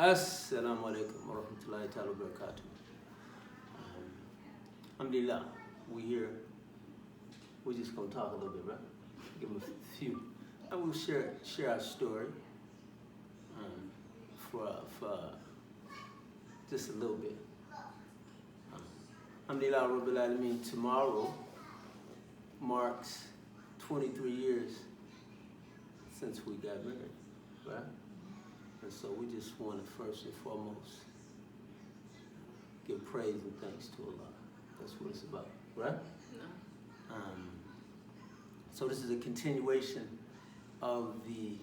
Assalamu alaikum wa rahmatullahi ta'ala wa barakatuh. Alhamdulillah, we here. We're just gonna talk a little bit, right? Give them a few. I will share our story for just a little bit. Alhamdulillah, Rabbil Alameen, tomorrow marks 23 years since we got married, right? And so we just want to first and foremost give praise and thanks to Allah. That's what it's about, right? No. So this is a continuation of the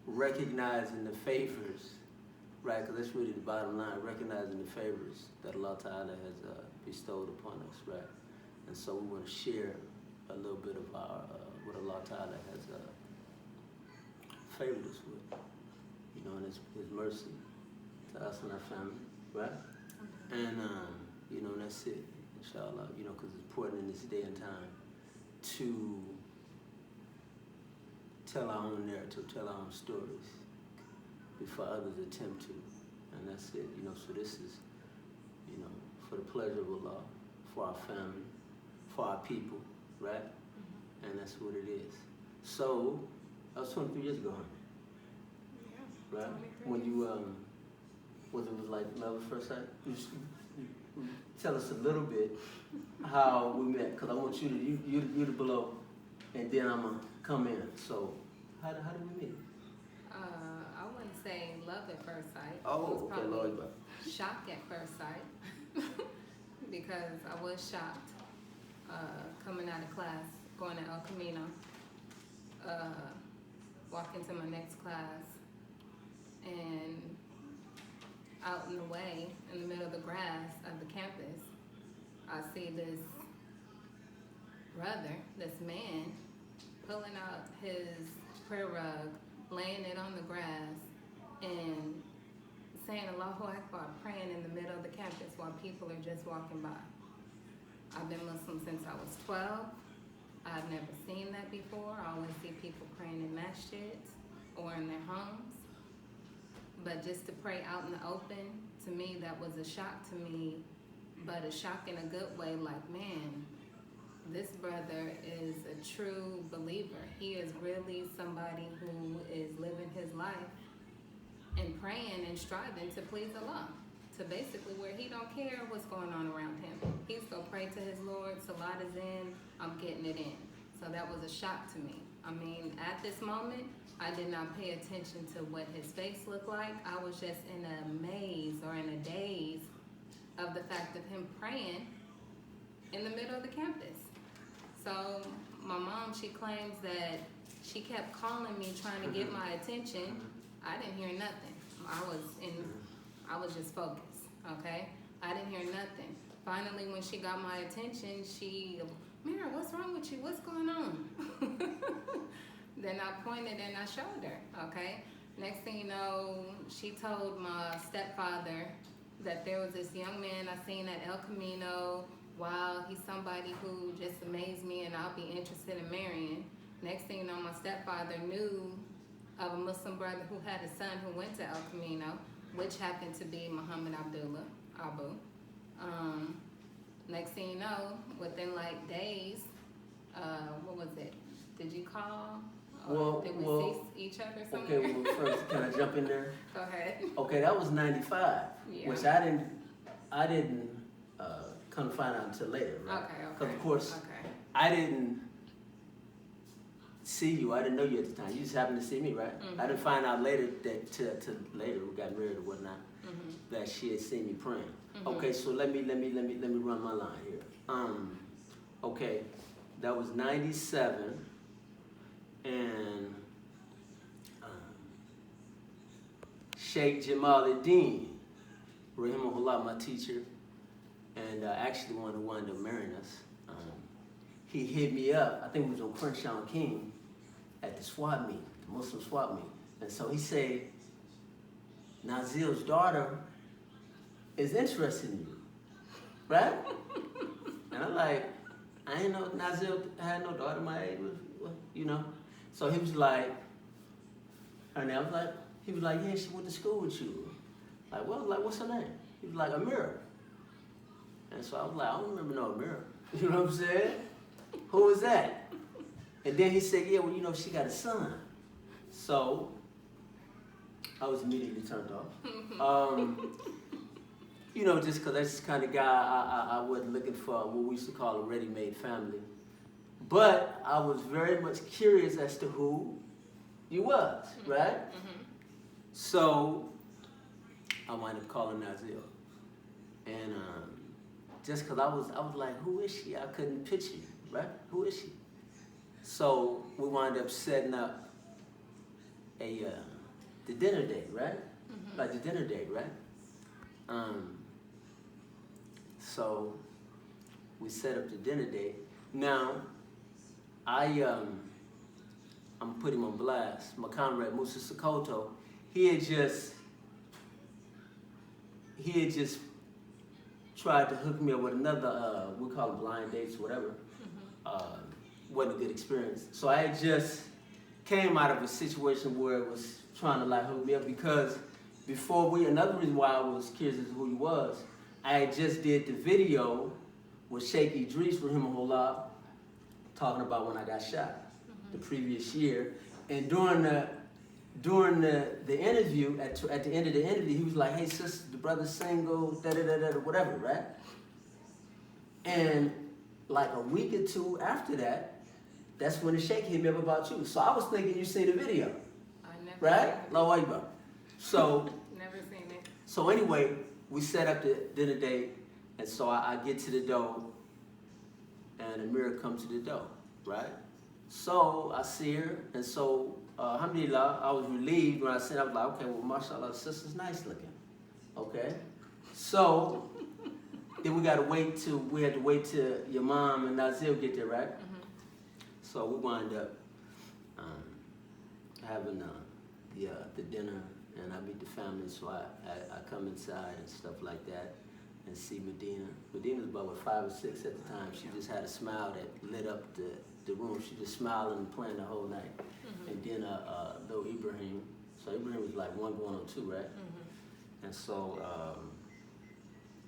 recognizing the favors, right? Because that's really the bottom line, recognizing the favors that Allah Ta'ala has bestowed upon us, right? And so we want to share a little bit of our what Allah Ta'ala has favored us with. You know, and his mercy to us and our family, right? And, you know, that's it, inshallah, you know, because it's important in this day and time to tell our own narrative, tell our own stories before others attempt to. And that's it, you know, so this is, you know, for the pleasure of Allah, for our family, for our people, right? And that's what it is. So, that was 23 years ago, huh? Right? When you, was it like love at first sight? You tell us a little bit how we met, because I want you to below, and then I'm going to come in. So, how did we meet? I wouldn't say love at first sight. Oh, okay, Lord. Shock at first sight, because I was shocked coming out of class, going to El Camino, walking to my next class, and out in the way, in the middle of the grass of the campus, I see this brother, this man, pulling out his prayer rug, laying it on the grass, and saying Allahu Akbar, praying in the middle of the campus while people are just walking by. I've been Muslim since I was 12. I've never seen that before. I always see people praying in masjids or in their homes. But just to pray out in the open, to me, that was a shock to me, but a shock in a good way, like, man, this brother is a true believer. He is really somebody who is living his life and praying and striving to please Allah, to basically where he don't care what's going on around him. He's going to pray to his Lord, Salat is in, I'm getting it in. So that was a shock to me. I mean, at this moment, I did not pay attention to what his face looked like. I was just in a maze or in a daze of the fact of him praying in the middle of the campus. So my mom, she claims that she kept calling me, trying to get my attention. I didn't hear nothing. I was just focused, okay? I didn't hear nothing. Finally, when she got my attention, Mira, what's wrong with you? What's going on? Then I pointed and I showed her, okay? Next thing you know, she told my stepfather that there was this young man I seen at El Camino. Wow, he's somebody who just amazed me and I'll be interested in marrying. Next thing you know, my stepfather knew of a Muslim brother who had a son who went to El Camino, which happened to be Muhammad Abdullah, Abu. Next thing you know, within like days, what was it? Did you call? Or did we see each other somewhere? Okay, well, first, can I jump in there? Go ahead. Okay, that was 95, Yeah. which I didn't come to find out until later, right? Okay. Because, of course, okay. I didn't see you. I didn't know you at the time. You just happened to see me, right? Mm-hmm. I didn't find out later that till later we got married or whatnot, Mm-hmm. that she had seen me praying. Mm-hmm. Okay, so let me run my line here. Okay, that was 97, and Sheikh Jamaluddin, rahimahullah, my teacher, and actually the one who wound up marrying us. He hit me up. I think it was on Crenshaw and King at the swap meet, the Muslim swap meet. And so he said, Nazil's daughter is interested in you, right? And I'm like, I ain't know Nazil had no daughter my age, you know? So he was like, her name, he was like, yeah, she went to school with you. Like, well, like, what's her name? He was like, Amira. And so I was like, I don't remember no Amira. You know what I'm saying? Who is that? And then he said, yeah, well, you know, she got a son. So I was immediately turned off. You know, just because that's the kind of guy I wasn't looking for what we used to call a ready-made family. But I was very much curious as to who you was, right? So I wound up calling Nazil. And just because I was like, who is she? I couldn't picture you, right? Who is she? So we wound up setting up the dinner date, right? Like the dinner date, right? So we set up the dinner date. Now, I'm putting him on blast. My comrade Musa Sokoto, he had just tried to hook me up with another, we call them blind dates, whatever. Wasn't a good experience. So I had just came out of a situation where it was trying to like hook me up because another reason why I was curious as to who he was, I had just did the video with Sheikh Idris Rahimahullah talking about when I got shot the previous year. And during the interview, at the end of the interview, he was like, hey sister, the brother's single, da-da-da-da, whatever, right? And like a week or two after that, that's when the Sheikh hit me up about you. So I was thinking you seen the video, right? Allahu Akbar. So, Never seen it. So anyway, we set up the dinner date, and so I get to the door, and Amira comes to the door, right? So I see her, and so alhamdulillah, I was relieved when I said, I was like, okay, well, mashallah, the sister's nice looking, okay? So then we had to wait till your mom and Nazil get there, right? So we wind up having the dinner, and I meet the family, so I come inside and stuff like that and see Medina. Medina's about 5 or 6 at the time. She just had a smile that lit up the room. She just smiling and playing the whole night. And then little Ibrahim. So Ibrahim was like 1 going on 2, right? And so,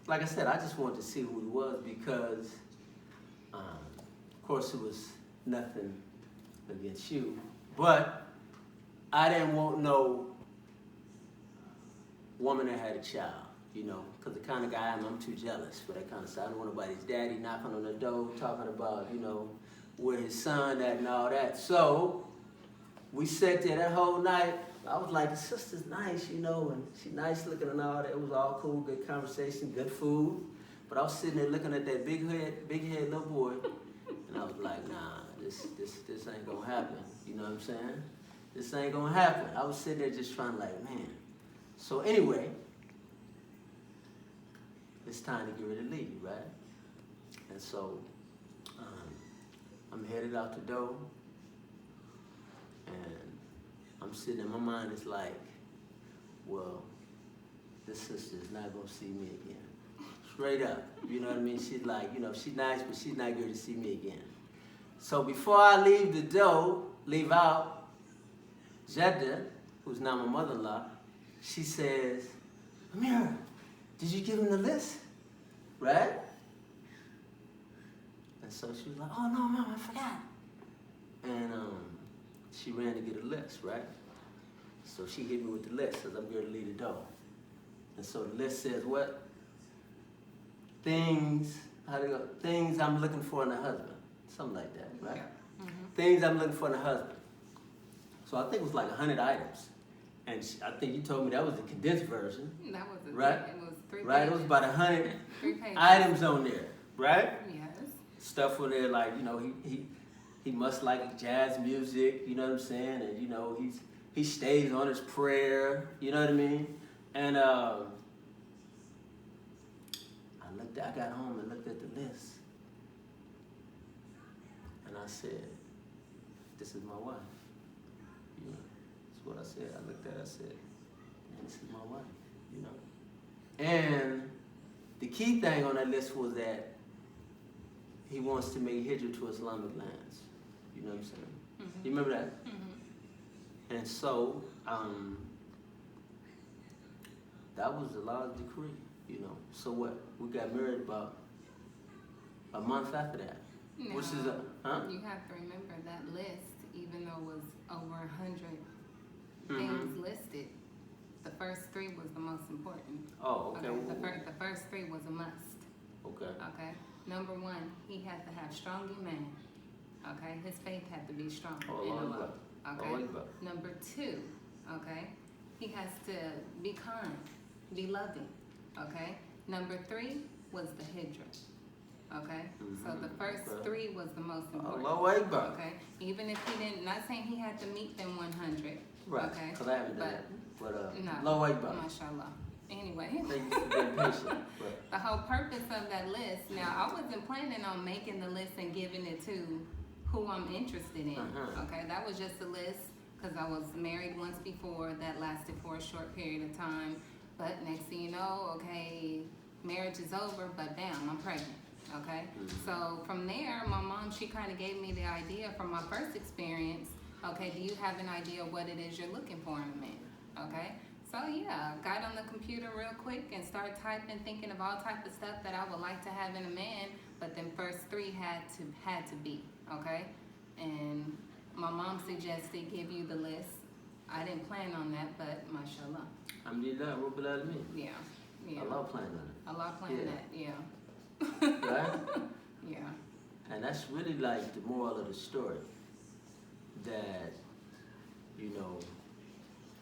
like I said, I just wanted to see who he was because, of course, it was nothing against you, but I didn't want no woman that had a child, you know, because the kind of guy I'm too jealous for that kind of stuff. I don't want nobody's daddy knocking on the door talking about, you know, where his son at and all that. So we sat there that whole night. I was like, the sister's nice, you know, and she nice looking and all that. It was all cool, good conversation, good food. But I was sitting there looking at that big head little boy, and I was like, nah, this ain't gonna happen. You know what I'm saying? This ain't gonna happen. I was sitting there just trying to like, man. So anyway, it's time to get ready to leave, right? And so I'm headed out the door, and I'm sitting in my mind, it's like, well, this sister is not gonna see me again. Straight up, you know what I mean? She's like, you know, she's nice, but she's not going to see me again. So before I leave the door, leave out, Jeddah, who's now my mother-in-law, she says, Amira, did you give him the list? Right? And so she was like, oh no, Mom, I forgot. And she ran to get a list, right? So she hit me with the list as I'm going to leave the door. And so the list says what? Things I'm looking for in a husband. Something like that, right? Yeah. Things I'm looking for in a husband. So I think it was like 100 items. And I think you told me that was the condensed version. That was right? It was 3 pages. Right? It was about 100 3 pages. items on there, right? Yes. Stuff on there like, you know, he must like jazz music, you know what I'm saying? And, you know, he stays on his prayer, you know what I mean? And I got home and looked at the list. And I said, this is my wife. You know, that's what I said. I looked at it, I said, man, this is my wife, you know? And the key thing on that list was that he wants to make hijrah to Islamic lands. You know what I'm saying? You remember that? And so, that was Allah's decree, you know. So what? We got married about a month after that. No, Which is you have to remember that list, even though it was over 100 things listed, the first 3 was the most important. Oh, okay. The first 3 was a must. Okay. Okay. Number 1, he had to have strong iman. Okay. His faith had to be strong. Oh, Allah. Okay. Allah. Number 2, okay, he has to be kind, be loving. Okay. Number 3 was the hijrah. Okay, so the first 3 was the most important. Allahu Akbar. Okay, even if he didn't, not saying he had to meet them 100. Right. Okay, Because I haven't done that. But no, Allahu Akbar. mashallah. Anyway, Thank you for being patient. But the whole purpose of that list. Now, I wasn't planning on making the list and giving it to who I'm interested in. Okay, that was just a list because I was married once before. That lasted for a short period of time. But next thing you know, okay, marriage is over, but bam, I'm pregnant. Okay, so from there, my mom, she kind of gave me the idea from my first experience. Okay, do you have an idea of what it is you're looking for in a man? Okay, so yeah, got on the computer real quick and started typing, thinking of all type of stuff that I would like to have in a man. But then first 3 had to be. Okay, and my mom suggested give you the list. I didn't plan on that, but mashallah. Alhamdulillah, Rabbil Alameen. Yeah. Allah planned on it. Allah planned that. Yeah. Right? Yeah. And that's really like the moral of the story. That, you know,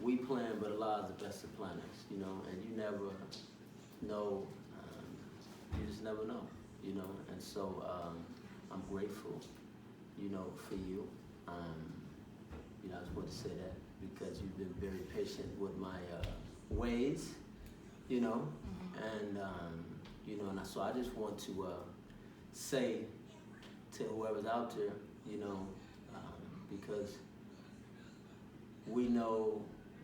we plan, but Allah is the best of planners, you know, and you never know, you just never know, you know, and so I'm grateful, you know, for you. You know, I just want to say that because you've been very patient with my ways, you know, and, you know, and so I just want to say to whoever's out there, you know, because we know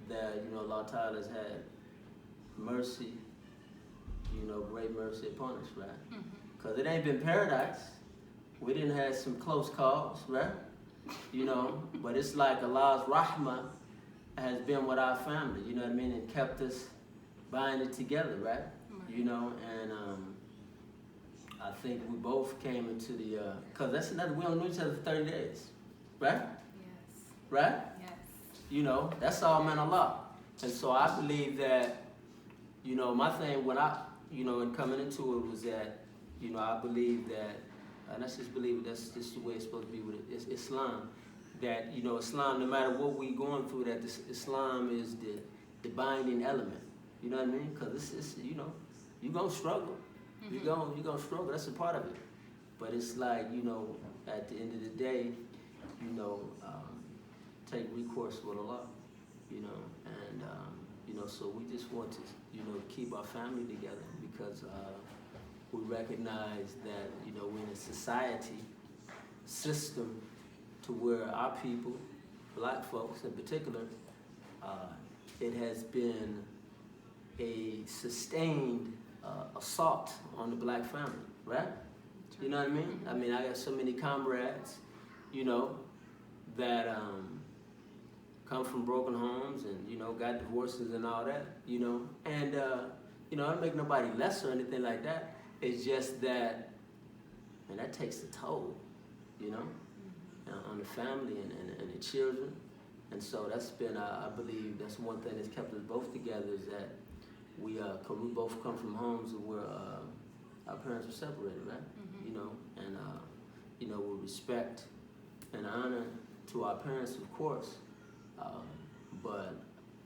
that, you know, Allah Ta'ala has had mercy, you know, great mercy upon us, right? Because it ain't been paradise. We didn't have some close calls, right? You know, but it's like Allah's rahmah has been with our family, you know what I mean, and kept us binding together, right? You know, and I think we both came into the, because that's another, we only knew each other for 30 days, right? Yes. Right? Yes. You know, that's all man Allah. And so I believe that, you know, my thing when I, you know, in coming into it was that, you know, I believe that, and I just believe that's just the way it's supposed to be with it. It's Islam. That, you know, Islam, no matter what we going through, that Islam is the binding element. You know what I mean? Because it's, you know, you're going to struggle. You're gonna struggle. That's a part of it. But it's like, you know, at the end of the day, you know, take recourse with Allah, you know, and, you know, so we just want to, you know, keep our family together because we recognize that, you know, we're in a society system to where our people, black folks in particular, it has been a sustained assault on the black family, right? You know what I mean? I mean, I got so many comrades, you know, that come from broken homes and, you know, got divorces and all that, you know. And, you know, I don't make nobody less or anything like that. It's just that, and that takes a toll, you know, on the family and the children. And so that's been, I believe, that's one thing that's kept us both together is that we both come from homes where our parents were separated, right? You know, and, you know, with respect and honor to our parents, of course. But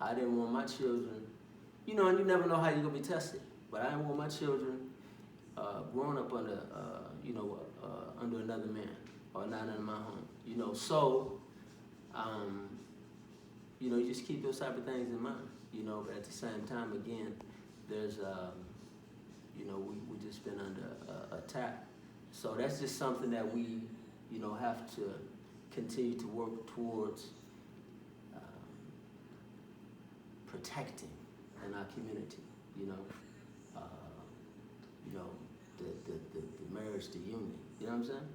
I didn't want my children, you know, and you never know how you're going to be tested. But I didn't want my children growing up under, you know, under another man or not in my home, you know. So, you know, you just keep those type of things in mind, you know, but at the same time, again, there's, you know, we just been under attack. So that's just something that we, you know, have to continue to work towards protecting in our community, you know, the marriage, the union, you know what I'm saying?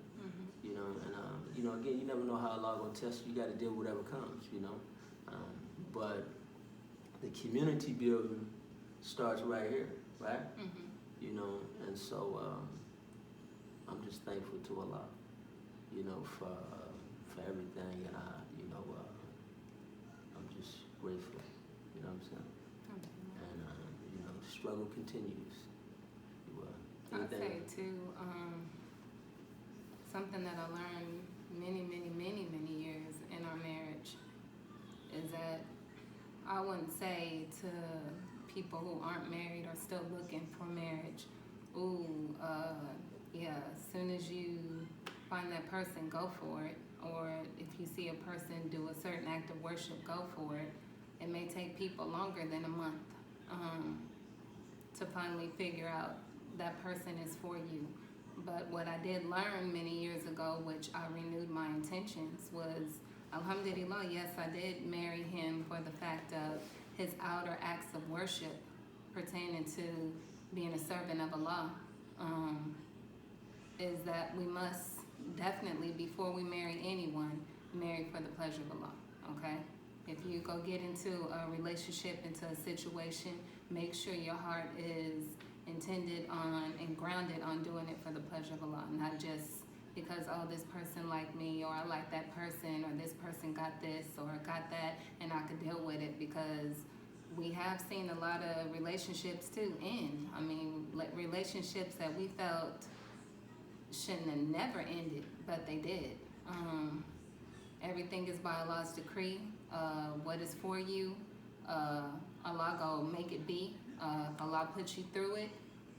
You know, and, you know, again, you never know how Allah gonna test you. You gotta deal with whatever comes, you know. But the community building, starts right here, right? Mm-hmm. You know, and so I'm just thankful to Allah, you know, for everything, and I'm just grateful, you know what I'm saying? And you know, the struggle continues. I'd say too, something that I learned many years in our marriage is that I wouldn't say to people who aren't married or still looking for marriage, ooh, yeah, as soon as you find that person, go for it. Or if you see a person do a certain act of worship, go for it. It may take people longer than a month to finally figure out that person is for you. But what I did learn many years ago, which I renewed my intentions, was alhamdulillah, yes, I did marry him for the fact of his outer acts of worship pertaining to being a servant of Allah. Is that we must definitely, before we marry anyone, marry for the pleasure of Allah, okay? If you go get into a relationship, into a situation, make sure your heart is intended on and grounded on doing it for the pleasure of Allah, not just because, oh, this person liked me, or I like that person, or this person got this or got that, and I could deal with it, because we have seen a lot of relationships too end. I mean, relationships that we felt shouldn't have never ended, but they did. Everything is by Allah's decree. What is for you, Allah go make it be. Allah put you through it.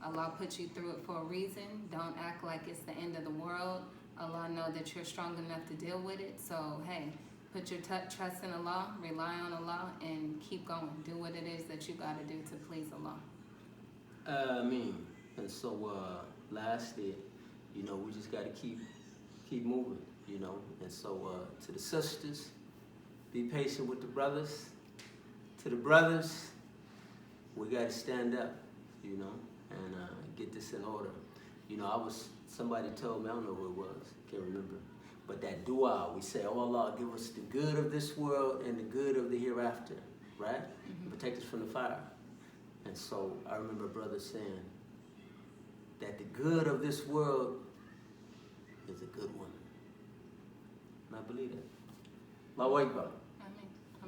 Allah put you through it for a reason. Don't act like it's the end of the world. Allah know that you're strong enough to deal with it. So, hey, put your trust in Allah, rely on Allah, and keep going. Do what it is that you got to do to please Allah. Ameen. And so, lastly, you know, we just got to keep moving, you know. And so, to the sisters, be patient with the brothers. To the brothers, we got to stand up, you know, and get this in order. You know, somebody told me, I don't know who it was, can't remember, but that dua, we say, oh Allah, give us the good of this world and the good of the hereafter, right? Mm-hmm. Protect us from the fire. And so I remember a brother saying that the good of this world is a good one. And I believe that. Allahu Akbar.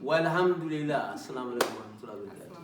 Walhamdulillah. Assalamu alaikum wa rahmatullahi wa barakatuh.